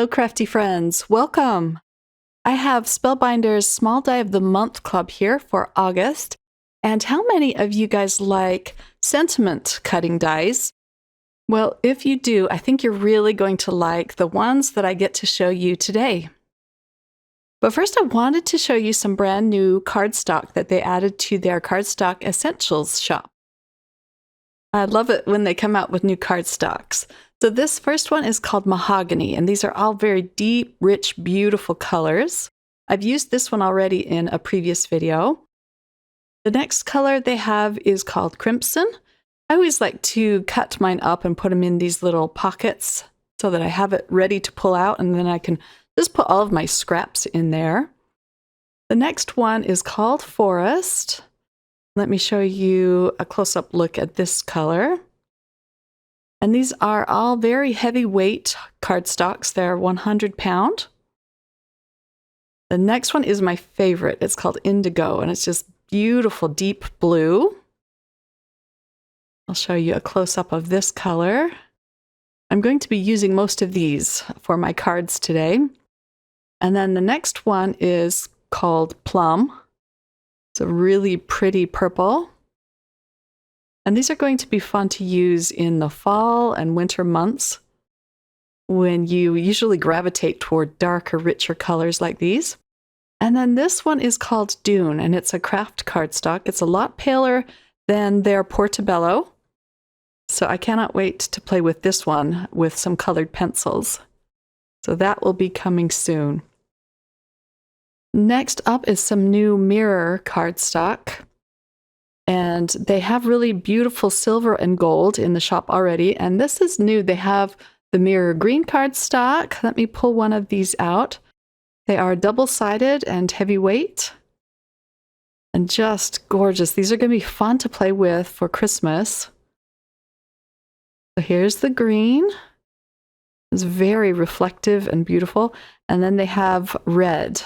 Hello, crafty friends. Welcome. I have Spellbinders Small Die of the Month Club here for August. And how many of you guys like sentiment cutting dies? Well, if you do, I think you're really going to like the ones that I get to show you today. But first, I wanted to show you some brand new cardstock that they added to their Cardstock Essentials shop. I love it when they come out with new cardstocks. So this first one is called Mahogany, and these are all very deep, rich, beautiful colors. I've used this one already in a previous video. The next color they have is called Crimson. I always like to cut mine up and put them in these little pockets so that I have it ready to pull out, and then I can just put all of my scraps in there. The next one is called Forest. Let me show you a close-up look at this color. And these are all very heavyweight cardstocks. They're 100 pound. The next one is my favorite. It's called Indigo, and it's just beautiful deep blue. I'll show you a close-up of this color. I'm going to be using most of these for my cards today. And then the next one is called Plum. It's a really pretty purple. And these are going to be fun to use in the fall and winter months when you usually gravitate toward darker, richer colors like these. And then this one is called Dune, and it's a craft cardstock. It's a lot paler than their Portobello. So I cannot wait to play with this one with some colored pencils. So that will be coming soon. Next up is some new mirror cardstock. And they have really beautiful silver and gold in the shop already. And this is new. They have the mirror green cardstock. Let me pull one of these out. They are double-sided and heavyweight. And just gorgeous. These are going to be fun to play with for Christmas. So here's the green. It's very reflective and beautiful. And then they have red.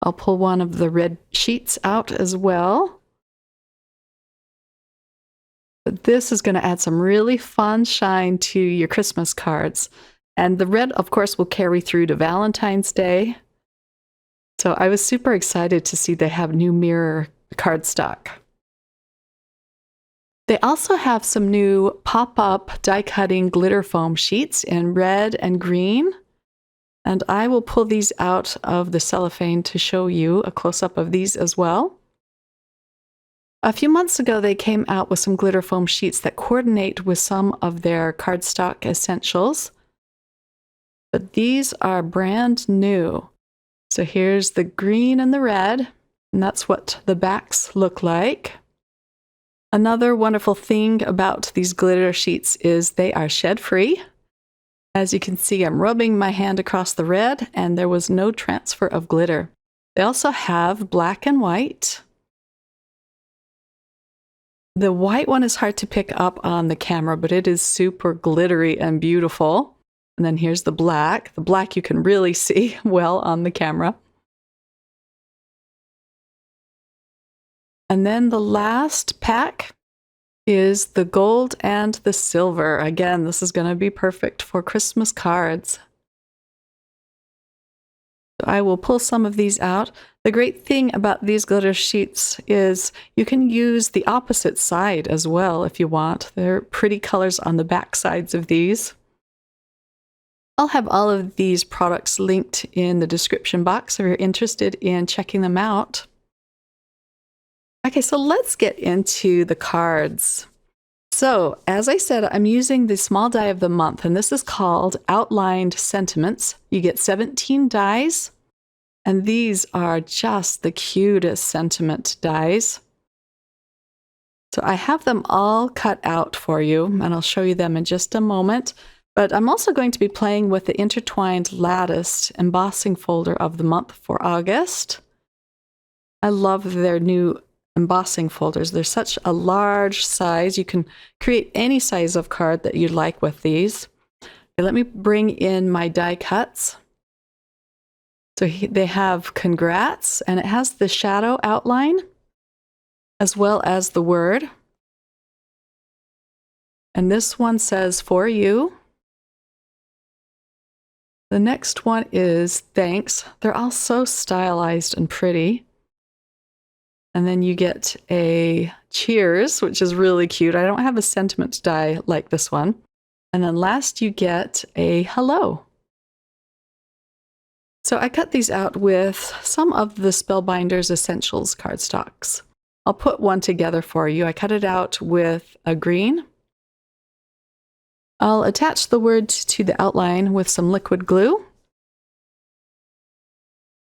I'll pull one of the red sheets out as well. But this is going to add some really fun shine to your Christmas cards. And the red, of course, will carry through to Valentine's Day. So I was super excited to see they have new mirror cardstock. They also have some new pop-up die-cutting glitter foam sheets in red and green. And I will pull these out of the cellophane to show you a close-up of these as well. A few months ago, they came out with some glitter foam sheets that coordinate with some of their cardstock essentials. But these are brand new. So here's the green and the red, and that's what the backs look like. Another wonderful thing about these glitter sheets is they are shed-free. As you can see, I'm rubbing my hand across the red, and there was no transfer of glitter. They also have black and white. The white one is hard to pick up on the camera, but it is super glittery and beautiful. And then here's the black. The black you can really see well on the camera. And then the last pack is the gold and the silver. Again, this is going to be perfect for Christmas cards. So I will pull some of these out. The great thing about these glitter sheets is you can use the opposite side as well if you want. They're pretty colors on the back sides of these. I'll have all of these products linked in the description box if you're interested in checking them out. Okay, so let's get into the cards. So, as I said, I'm using the small die of the month, and this is called Outlined Sentiments. You get 17 dies, and these are just the cutest sentiment dies. So I have them all cut out for you, and I'll show you them in just a moment. But I'm also going to be playing with the intertwined lattice embossing folder of the month for August. I love their new embossing folders. They're such a large size. You can create any size of card that you'd like with these. Okay, let me bring in my die cuts. So they have congrats, and it has the shadow outline as well as the word. And this one says for you. The next one is thanks. They're all so stylized and pretty. And then you get a cheers, which is really cute. I don't have a sentiment die like this one. And then last you get a hello. So I cut these out with some of the Spellbinders Essentials cardstocks. I'll put one together for you. I cut it out with a green. I'll attach the words to the outline with some liquid glue.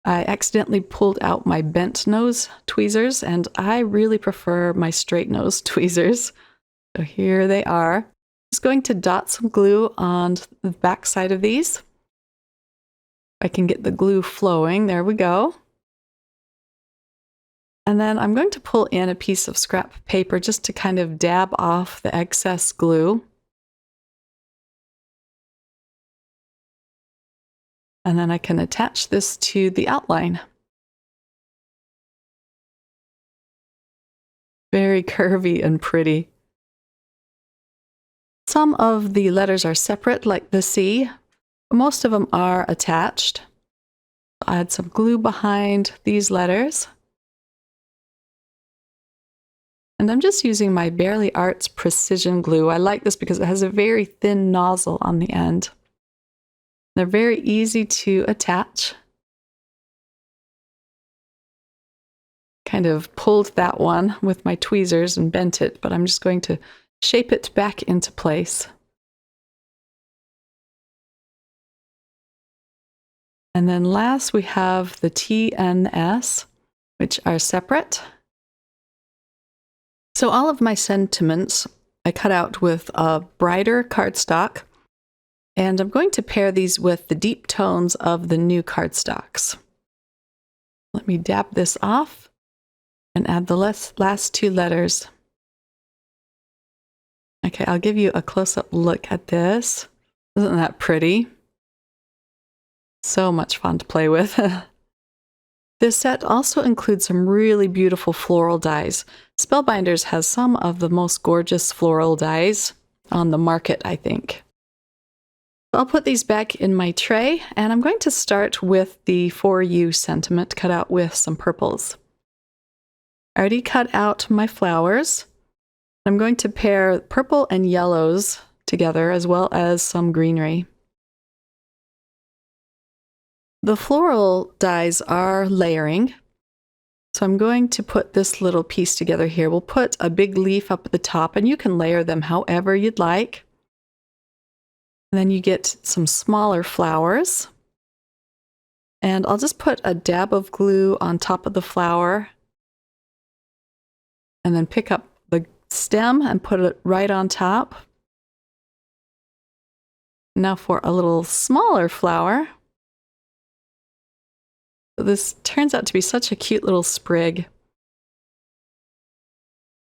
I accidentally pulled out my bent nose tweezers, and I really prefer my straight nose tweezers. So here they are. Just going to dot some glue on the back side of these. I can get the glue flowing. There we go. And then I'm going to pull in a piece of scrap paper just to kind of dab off the excess glue. And then I can attach this to the outline. Very curvy and pretty. Some of the letters are separate, like the C. Most of them are attached. I'll add some glue behind these letters. And I'm just using my Barely Arts Precision Glue. I like this because it has a very thin nozzle on the end. They're very easy to attach. Kind of pulled that one with my tweezers and bent it, but I'm just going to shape it back into place. And then last we have the T and S, which are separate. So all of my sentiments I cut out with a brighter cardstock, and I'm going to pair these with the deep tones of the new cardstocks. Let me dab this off and add the last two letters. Okay, I'll give you a close-up look at this. Isn't that pretty? So much fun to play with. This set also includes some really beautiful floral dies. Spellbinders has some of the most gorgeous floral dies on the market, I think. I'll put these back in my tray, and I'm going to start with the For You sentiment cut out with some purples. I already cut out my flowers. I'm going to pair purple and yellows together, as well as some greenery. The floral dies are layering, so I'm going to put this little piece together here. We'll put a big leaf up at the top, and you can layer them however you'd like. And then you get some smaller flowers. And I'll just put a dab of glue on top of the flower, and then pick up the stem and put it right on top. Now for a little smaller flower. This turns out to be such a cute little sprig.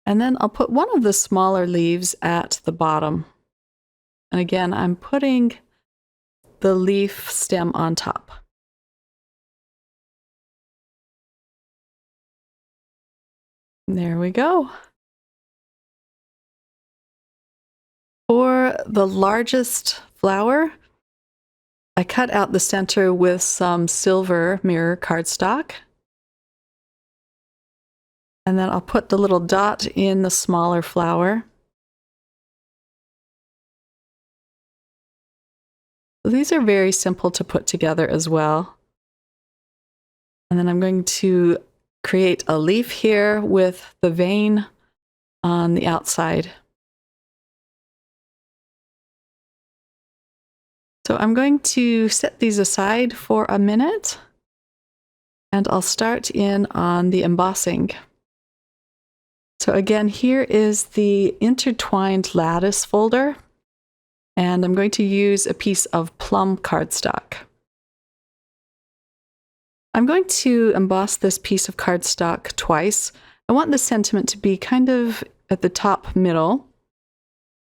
And then I'll put one of the smaller leaves at the bottom. And again, I'm putting the leaf stem on top. There we go. For the largest flower, I cut out the center with some silver mirror cardstock. And then I'll put the little dot in the smaller flower. These are very simple to put together as well. And then I'm going to create a leaf here with the vein on the outside. So I'm going to set these aside for a minute, and I'll start in on the embossing. So again, here is the intertwined lattice folder, and I'm going to use a piece of plum cardstock. I'm going to emboss this piece of cardstock twice. I want the sentiment to be kind of at the top middle,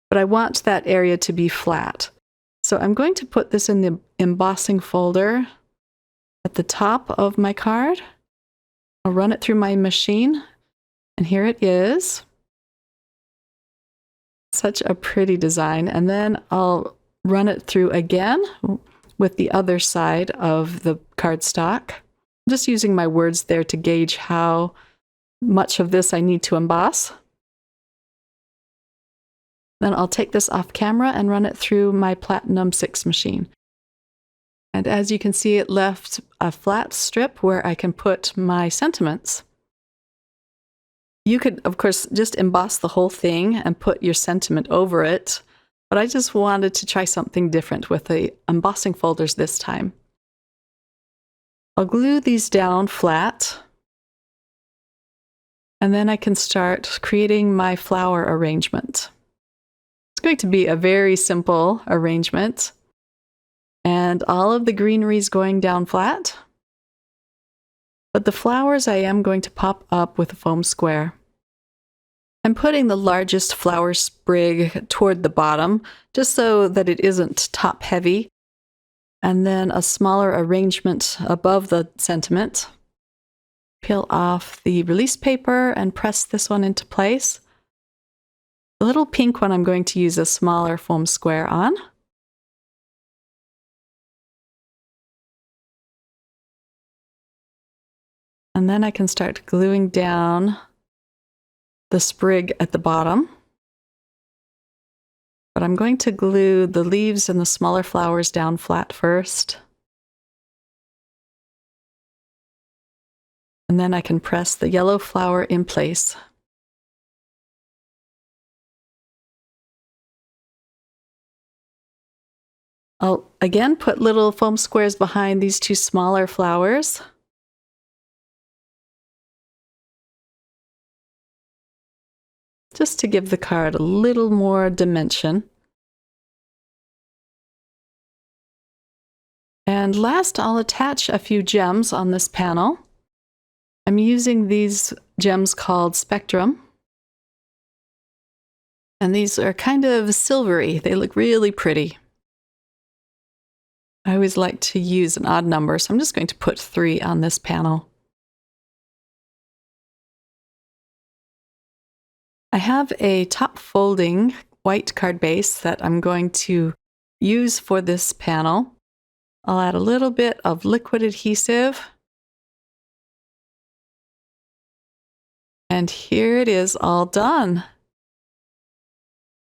but I want that area to be flat. So I'm going to put this in the embossing folder at the top of my card. I'll run it through my machine, and here it is. Such a pretty design. And then I'll run it through again with the other side of the cardstock. I'm just using my words there to gauge how much of this I need to emboss. Then I'll take this off camera and run it through my Platinum 6 machine. And as you can see, it left a flat strip where I can put my sentiments. You could, of course, just emboss the whole thing and put your sentiment over it, but I just wanted to try something different with the embossing folders this time. I'll glue these down flat, and then I can start creating my flower arrangement. It's going to be a very simple arrangement, and all of the greenery is going down flat. But the flowers I am going to pop up with a foam square. I'm putting the largest flower sprig toward the bottom, just so that it isn't top heavy, and then a smaller arrangement above the sentiment. Peel off the release paper and press this one into place. The little pink one I'm going to use a smaller foam square on. And then I can start gluing down the sprig at the bottom. But I'm going to glue the leaves and the smaller flowers down flat first. And then I can press the yellow flower in place. I'll again put little foam squares behind these two smaller flowers. Just to give the card a little more dimension. And last, I'll attach a few gems on this panel. I'm using these gems called Spectrum. And these are kind of silvery. They look really pretty. I always like to use an odd number, so I'm just going to put 3 on this panel. I have a top folding white card base that I'm going to use for this panel. I'll add a little bit of liquid adhesive. And here it is all done.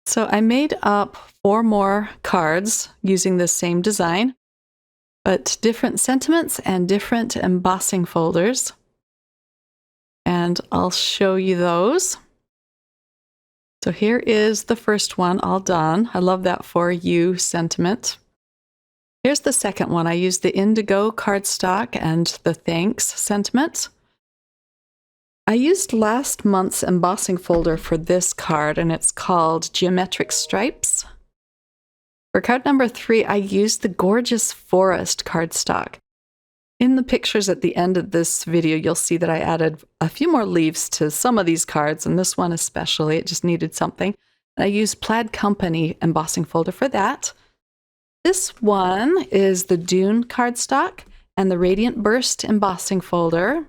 So I made up 4 more cards using the same design, but different sentiments and different embossing folders. And I'll show you those. So here is the first one all done. I love that For You sentiment. Here's the second one. I used the indigo cardstock and the thanks sentiment. I used last month's embossing folder for this card, and it's called Geometric Stripes. For card number 3, I used the gorgeous forest cardstock. In the pictures at the end of this video, you'll see that I added a few more leaves to some of these cards, and this one especially, it just needed something. And I used Plaid Company embossing folder for that. This one is the Dune cardstock and the Radiant Burst embossing folder.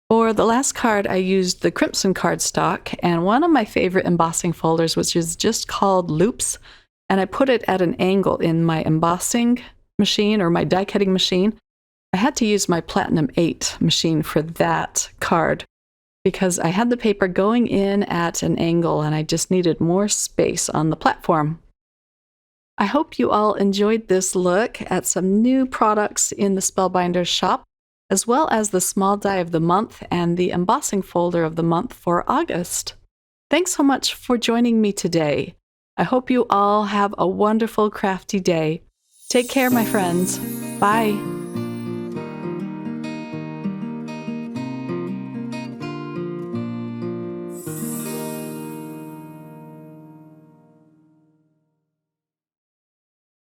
For the last card, I used the Crimson cardstock and one of my favorite embossing folders, which is just called Loops, and I put it at an angle in my embossing machine or my die cutting machine. I had to use my Platinum 8 machine for that card because I had the paper going in at an angle and I just needed more space on the platform. I hope you all enjoyed this look at some new products in the Spellbinders shop, as well as the small die of the month and the embossing folder of the month for August. Thanks so much for joining me today. I hope you all have a wonderful crafty day. Take care, my friends. Bye.